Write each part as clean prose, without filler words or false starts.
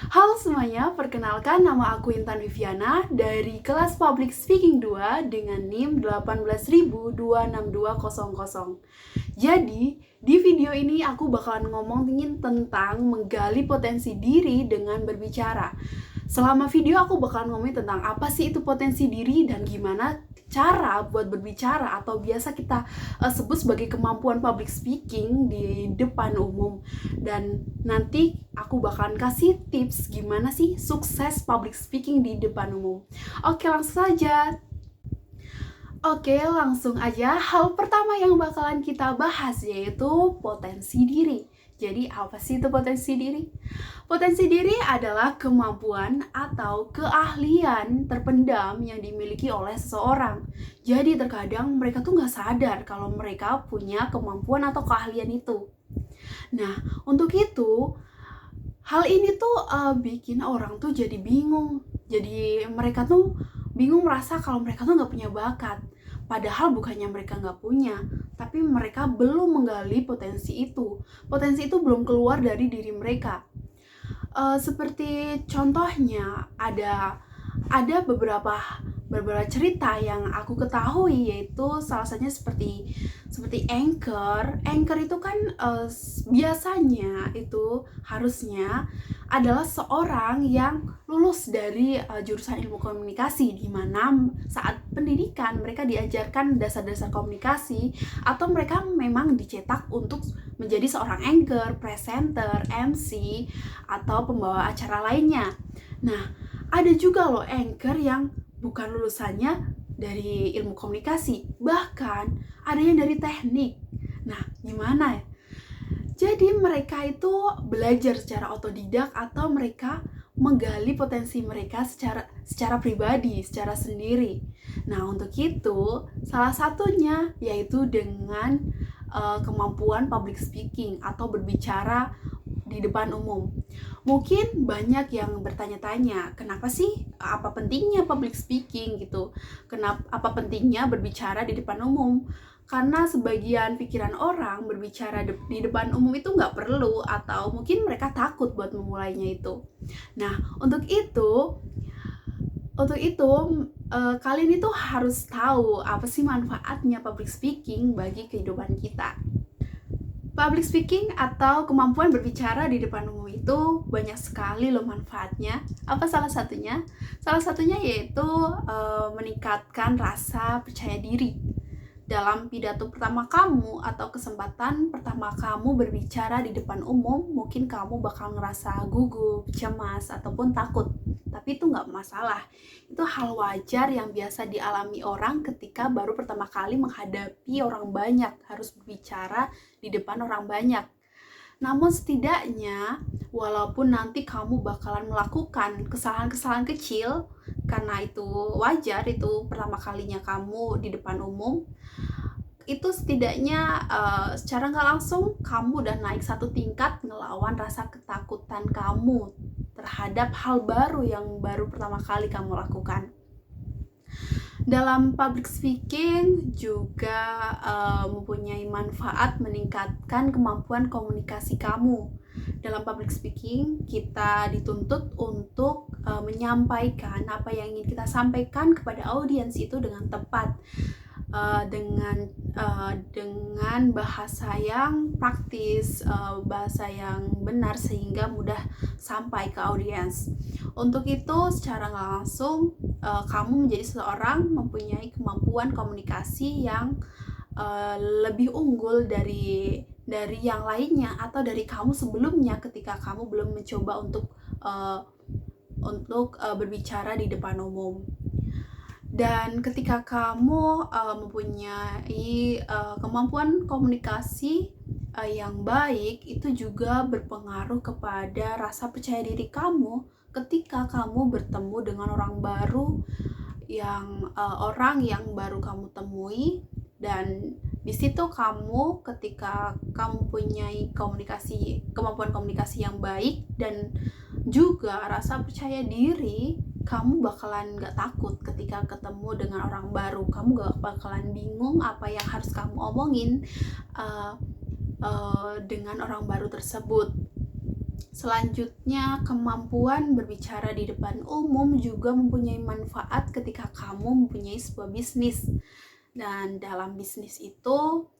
Halo semuanya, perkenalkan nama aku Intan Viviana dari kelas Public Speaking 2 dengan NIM 180026200. Jadi, di video ini aku bakalan ngomongin tentang menggali potensi diri dengan berbicara. Selama video aku bakalan ngomongin tentang apa sih itu potensi diri dan gimana cara buat berbicara atau biasa kita sebut sebagai kemampuan public speaking di depan umum. Dan nanti aku bakalan kasih tips gimana sih sukses public speaking di depan umum. Oke, langsung saja. Langsung aja. Hal pertama yang bakalan kita bahas yaitu potensi diri. Jadi apa sih itu potensi diri? Potensi diri adalah kemampuan atau keahlian terpendam yang dimiliki oleh seseorang. Jadi terkadang mereka tuh nggak sadar kalau mereka punya kemampuan atau keahlian itu. Nah, untuk itu, hal ini tuh bikin orang tuh jadi bingung. Jadi mereka tuh bingung merasa kalau mereka tuh nggak punya bakat. Padahal bukannya mereka nggak punya, tapi mereka belum menggali potensi itu. Potensi itu belum keluar dari diri mereka. Seperti contohnya ada beberapa cerita yang aku ketahui, yaitu salah satunya seperti Anchor. Anchor itu kan biasanya itu harusnya adalah seorang yang lulus dari jurusan ilmu komunikasi, di mana saat pendidikan mereka diajarkan dasar-dasar komunikasi atau mereka memang dicetak untuk menjadi seorang anchor, presenter, MC, atau pembawa acara lainnya. Nah, ada juga loh anchor yang bukan lulusannya dari ilmu komunikasi, bahkan ada yang dari teknik. Nah, gimana ya? Jadi mereka itu belajar secara otodidak atau mereka menggali potensi mereka secara pribadi, secara sendiri. Nah, untuk itu salah satunya yaitu dengan kemampuan public speaking atau berbicara di depan umum. Mungkin banyak yang bertanya-tanya, kenapa sih, apa pentingnya public speaking gitu? Apa pentingnya berbicara di depan umum? Karena sebagian pikiran orang berbicara di depan umum itu nggak perlu, atau mungkin mereka takut buat memulainya itu. Nah, untuk itu kalian itu harus tahu apa sih manfaatnya public speaking bagi kehidupan kita. Public speaking atau kemampuan berbicara di depan umum itu banyak sekali loh manfaatnya. Apa salah satunya? Salah satunya yaitu meningkatkan rasa percaya diri. Dalam pidato pertama kamu atau kesempatan pertama kamu berbicara di depan umum, mungkin kamu bakal ngerasa gugup, cemas, ataupun takut. Tapi itu nggak masalah. Itu hal wajar yang biasa dialami orang ketika baru pertama kali menghadapi orang banyak, harus berbicara di depan orang banyak. Namun setidaknya, walaupun nanti kamu bakalan melakukan kesalahan-kesalahan kecil, karena itu wajar, itu pertama kalinya kamu di depan umum, itu setidaknya secara nggak langsung kamu udah naik satu tingkat ngelawan rasa ketakutan kamu terhadap hal baru yang baru pertama kali kamu lakukan. Dalam public speaking juga mempunyai manfaat meningkatkan kemampuan komunikasi kamu. Dalam public speaking, kita dituntut untuk menyampaikan apa yang ingin kita sampaikan kepada audiens itu dengan tepat, dengan bahasa yang praktis, bahasa yang benar sehingga mudah sampai ke audiens. Untuk itu, secara nggak langsung kamu menjadi seseorang mempunyai kemampuan komunikasi yang lebih unggul dari yang lainnya atau dari kamu sebelumnya ketika kamu belum mencoba untuk berbicara di depan umum. Dan ketika kamu mempunyai kemampuan komunikasi yang baik, itu juga berpengaruh kepada rasa percaya diri kamu ketika kamu bertemu dengan orang baru, orang yang baru kamu temui. Dan di situ kamu, ketika kamu punya kemampuan komunikasi yang baik dan juga rasa percaya diri, kamu bakalan gak takut ketika ketemu dengan orang baru. Kamu gak bakalan bingung apa yang harus kamu omongin dengan orang baru tersebut. Selanjutnya, kemampuan berbicara di depan umum juga mempunyai manfaat ketika kamu mempunyai sebuah bisnis. Dan dalam bisnis itu,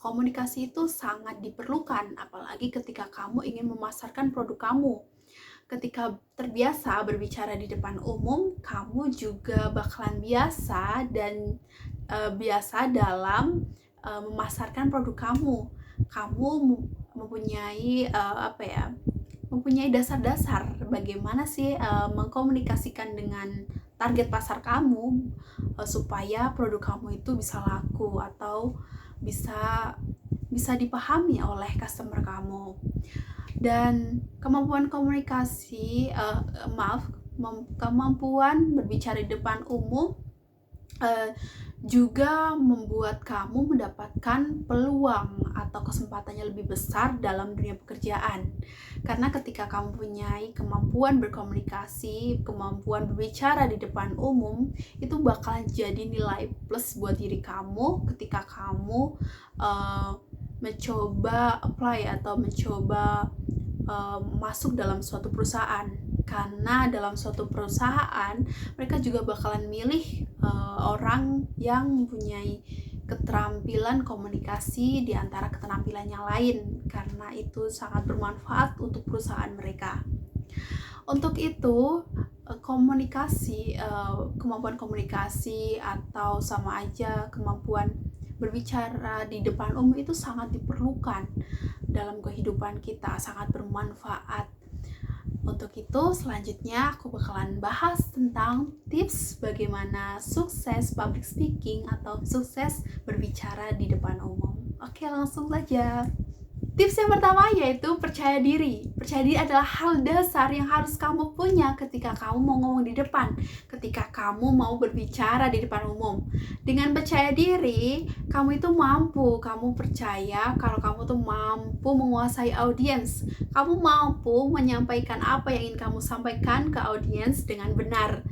komunikasi itu sangat diperlukan, apalagi ketika kamu ingin memasarkan produk kamu. Ketika terbiasa berbicara di depan umum, kamu juga bakalan biasa dan biasa dalam memasarkan produk kamu. Kamu mempunyai mempunyai dasar-dasar bagaimana sih mengkomunikasikan dengan target pasar kamu supaya produk kamu itu bisa laku atau bisa dipahami oleh customer kamu. Dan kemampuan komunikasi kemampuan berbicara di depan umum juga membuat kamu mendapatkan peluang atau kesempatannya lebih besar dalam dunia pekerjaan. Karena ketika kamu punya kemampuan berkomunikasi, kemampuan berbicara di depan umum, itu bakalan jadi nilai plus buat diri kamu ketika kamu mencoba apply atau mencoba masuk dalam suatu perusahaan. Karena dalam suatu perusahaan mereka juga bakalan milih orang yang mempunyai keterampilan komunikasi di antara keterampilan yang lain, karena itu sangat bermanfaat untuk perusahaan mereka. Untuk itu, kemampuan komunikasi atau sama aja kemampuan berbicara di depan umum itu sangat diperlukan dalam kehidupan kita, sangat bermanfaat. Untuk itu, selanjutnya aku bakalan bahas tentang tips bagaimana sukses public speaking atau sukses berbicara di depan umum. Oke, langsung saja. Tips yang pertama yaitu percaya diri. Percaya diri adalah hal dasar yang harus kamu punya ketika kamu mau ngomong di depan, ketika kamu mau berbicara di depan umum. Dengan percaya diri, kamu itu kamu percaya kalau kamu tuh mampu menguasai audiens. Kamu mampu menyampaikan apa yang ingin kamu sampaikan ke audiens dengan benar.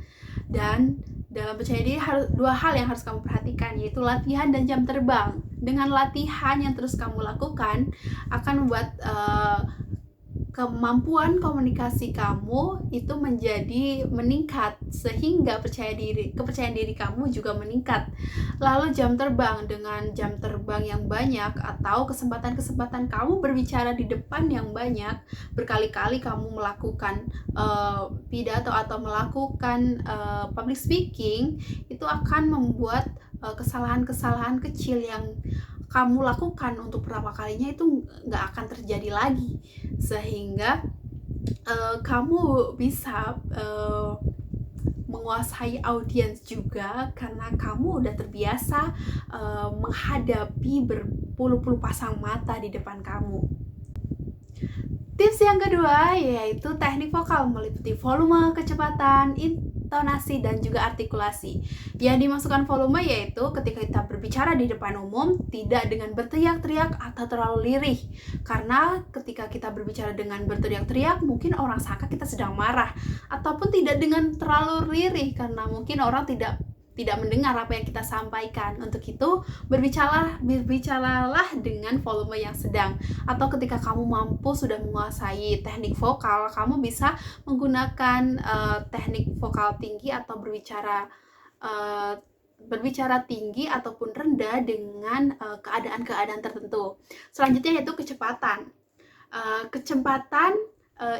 Dan dalam percaya diri, dua hal yang harus kamu perhatikan, yaitu latihan dan jam terbang. Dengan latihan yang terus kamu lakukan akan membuat kemampuan komunikasi kamu itu menjadi meningkat, sehingga kepercayaan diri kamu juga meningkat. Lalu jam terbang, dengan jam terbang yang banyak atau kesempatan kamu berbicara di depan yang banyak, berkali-kali kamu melakukan pidato atau melakukan public speaking, itu akan membuat kesalahan-kesalahan kecil yang kamu lakukan untuk pertama kalinya itu nggak akan terjadi lagi, sehingga kamu bisa menguasai audiens juga karena kamu udah terbiasa menghadapi berpuluh-puluh pasang mata di depan kamu. Tips yang kedua yaitu teknik vokal, meliputi volume, kecepatan, intonasi, dan juga artikulasi. Yang dimasukkan volume yaitu ketika kita berbicara di depan umum, tidak dengan berteriak-teriak atau terlalu lirih. Karena ketika kita berbicara dengan berteriak-teriak, mungkin orang sangka kita sedang marah. Ataupun tidak dengan terlalu lirih, karena mungkin orang tidak mendengar apa yang kita sampaikan. Untuk itu, berbicaralah dengan volume yang sedang. Atau ketika kamu sudah menguasai teknik vokal, kamu bisa menggunakan teknik vokal tinggi atau berbicara tinggi ataupun rendah dengan keadaan-keadaan tertentu. Selanjutnya yaitu kecepatan. Kecepatan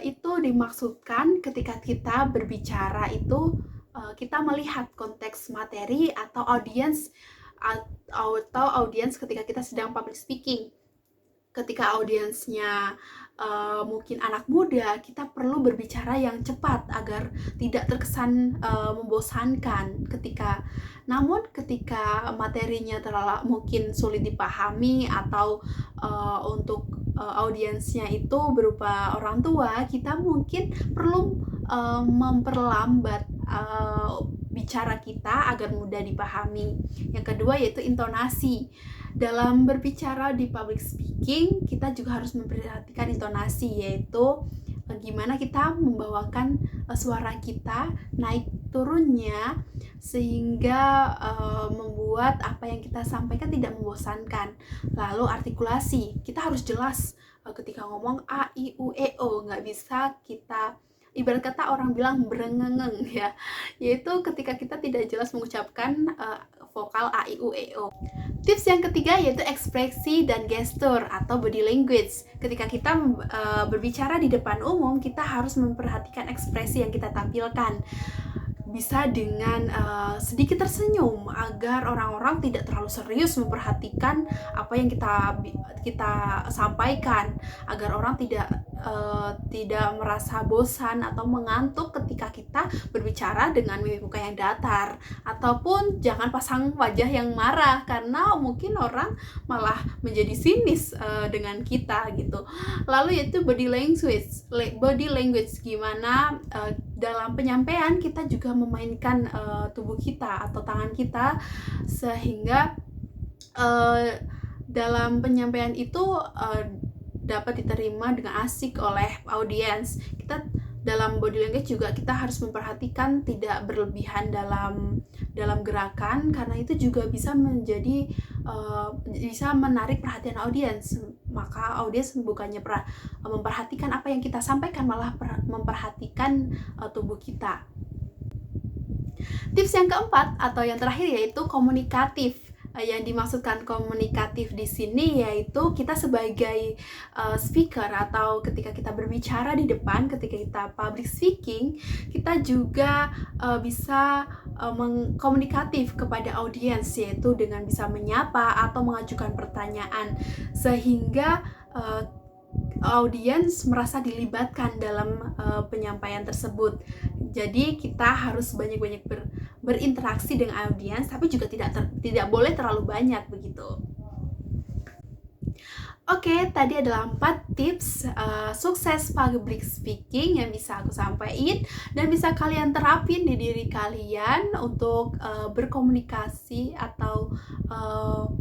itu dimaksudkan ketika kita berbicara itu kita melihat konteks materi atau audiens ketika kita sedang public speaking. Ketika audiensnya mungkin anak muda, kita perlu berbicara yang cepat agar tidak terkesan membosankan. Namun ketika materinya terlalu mungkin sulit dipahami atau untuk audiensnya itu berupa orang tua, kita mungkin perlu memperlambat bicara kita agar mudah dipahami. Yang kedua yaitu intonasi. Dalam berbicara di public speaking, kita juga harus memperhatikan intonasi, yaitu gimana kita membawakan suara kita, naik turunnya, sehingga membuat apa yang kita sampaikan tidak membosankan. Lalu artikulasi, kita harus jelas ketika ngomong a i u e o, nggak bisa kita, ibarat kata orang bilang berengengeng ya, yaitu ketika kita tidak jelas mengucapkan vokal a i u e o. Tips yang ketiga yaitu ekspresi dan gestur atau body language. Ketika kita berbicara di depan umum, kita harus memperhatikan ekspresi yang kita tampilkan. Bisa dengan sedikit tersenyum agar orang-orang tidak terlalu serius memperhatikan apa yang kita sampaikan, agar orang tidak merasa bosan atau mengantuk ketika kita berbicara dengan mimik muka yang datar. Ataupun jangan pasang wajah yang marah, karena mungkin orang malah menjadi sinis dengan kita gitu. Lalu yaitu body language, gimana dalam penyampaian kita juga memainkan tubuh kita atau tangan kita, sehingga dalam penyampaian itu dapat diterima dengan asik oleh audiens. Kita dalam body language juga kita harus memperhatikan tidak berlebihan dalam gerakan, karena itu juga bisa bisa menarik perhatian audiens. Maka audiens bukannya memperhatikan apa yang kita sampaikan, malah memperhatikan tubuh kita. Tips yang keempat atau yang terakhir yaitu komunikatif. Yang dimaksudkan komunikatif di sini yaitu kita sebagai speaker atau ketika kita berbicara di depan, ketika kita public speaking, kita juga bisa mengkomunikatif kepada audiens, yaitu dengan bisa menyapa atau mengajukan pertanyaan, sehingga audiens merasa dilibatkan dalam penyampaian tersebut. Jadi kita harus banyak-banyak berinteraksi dengan audiens, tapi juga tidak boleh terlalu banyak begitu. Oke, tadi adalah 4 tips sukses public speaking yang bisa aku sampaikan dan bisa kalian terapin di diri kalian untuk berkomunikasi atau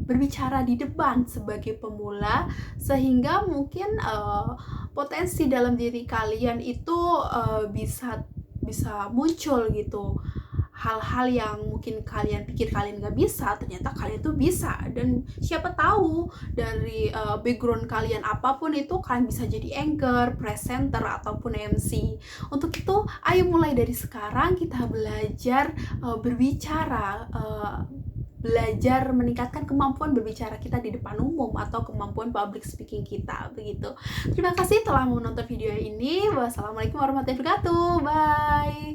berbicara di depan sebagai pemula, sehingga mungkin potensi dalam diri kalian itu bisa muncul gitu. Hal-hal yang mungkin kalian pikir kalian gak bisa, ternyata kalian tuh bisa. Dan siapa tahu dari background kalian apapun itu, kalian bisa jadi anchor, presenter, ataupun MC. Untuk itu, ayo mulai dari sekarang kita belajar berbicara, belajar meningkatkan kemampuan berbicara kita di depan umum atau kemampuan public speaking kita begitu. Terima kasih telah menonton video ini. Wassalamualaikum warahmatullahi wabarakatuh. Bye.